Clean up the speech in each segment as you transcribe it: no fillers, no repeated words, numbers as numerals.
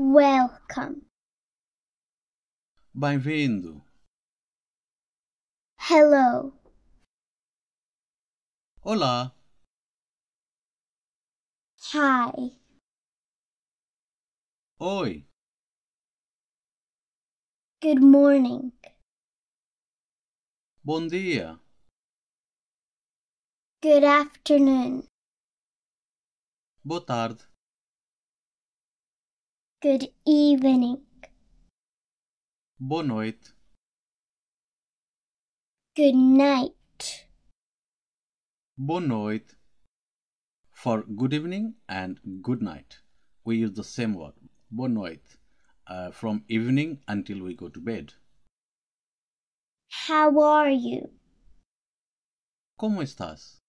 Welcome. Bem-vindo. Hello. Olá. Hi. Oi. Good morning. Bom dia. Good afternoon. Boa tarde. Good evening. Boa noite. Good night. Boa noite. For good evening and good night, we use the same word. Boa noite. From evening until we go to bed. How are you? Como estás?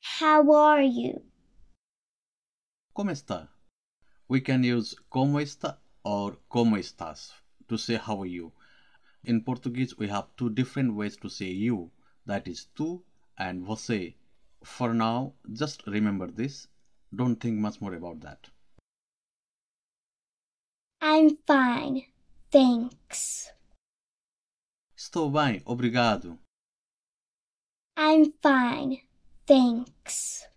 How are you? Como está? We can use como está or como estás to say how are you. In Portuguese, we have two different ways to say you. That is tu and você. For now, just remember this. Don't think much more about that. I'm fine. Thanks. Estou bem, obrigado. I'm fine. Thanks.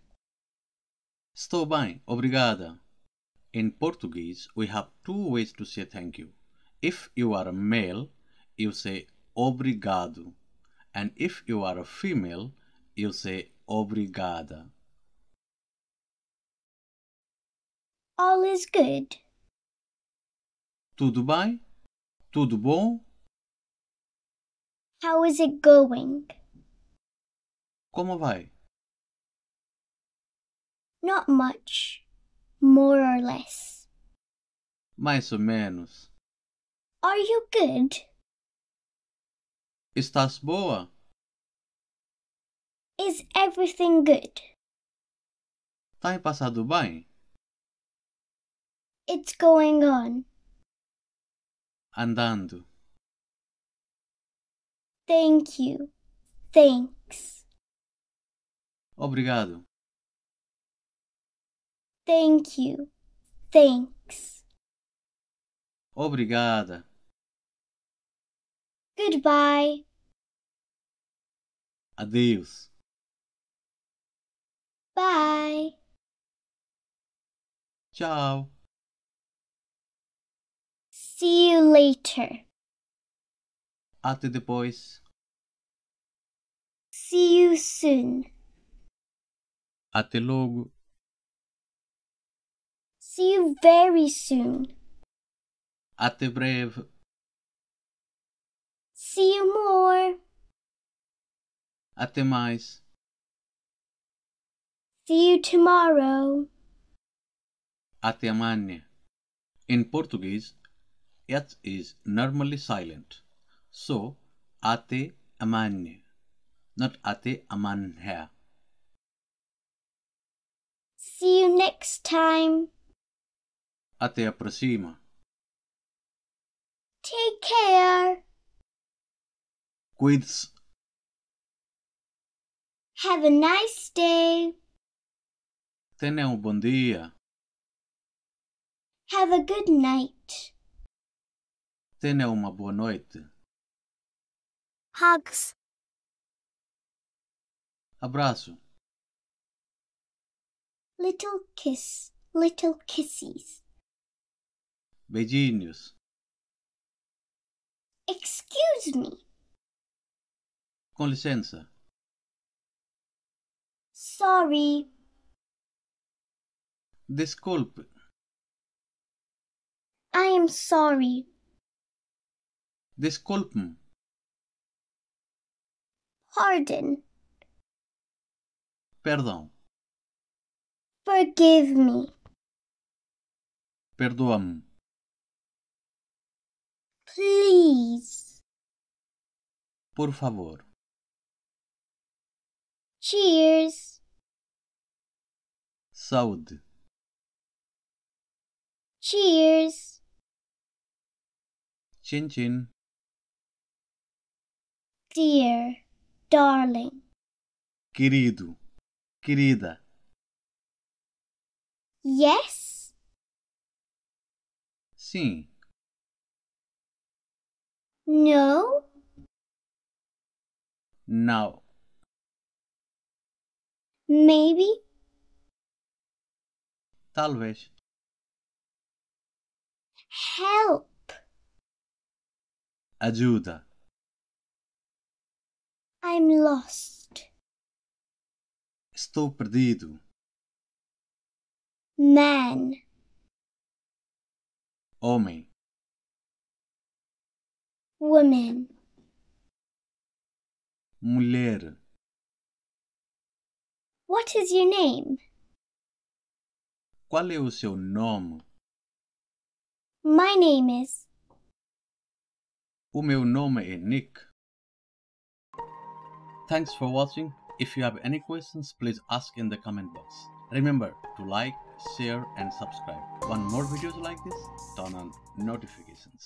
Estou bem, obrigada. In Portuguese, we have two ways to say thank you. If you are a male, you say obrigado. And if you are a female, you say obrigada. All is good. Tudo bem? Tudo bom? How is it going? Como vai? Not much. More or less. Mais ou menos. Are you good? Estás boa? Is everything good? Tem passado bem? It's going on. Andando. Thank you. Thanks. Obrigado. Thank you. Thanks. Obrigada. Goodbye. Adeus. Bye. Tchau. See you later. Até depois. See you soon. Até logo. See you very soon. Até breve. See you more. Até mais. See you tomorrow. Até amanhã. In Portuguese, it is normally silent. So, até amanhã. Not até amanhã. See you next time. Até a próxima. Take care. Cuide-se. Have a nice day. Tenha bom dia. Have a good night. Tenha uma boa noite. Hugs. Abraço. Little kiss. Little kissies. Beijinhos. Excuse me. Com licença. Sorry. Desculpe. I am sorry. Desculpe-me. Pardon. Perdão. Forgive me. Perdoa-me. Please. Por favor. Cheers. Saúde. Cheers. Tchim, tchim. Dear. Darling. Querido. Querida. Yes. Sim. No. Não. Maybe. Talvez. Help. Ajuda. I'm lost. Estou perdido. Man. Homem. Woman. Mulher. What is your name? Qual é o seu nome? My name is. O meu nome é Nick. Thanks for watching. If you have any questions, please ask in the comment box. Remember to like, share and subscribe. Want more videos like this? Turn on notifications.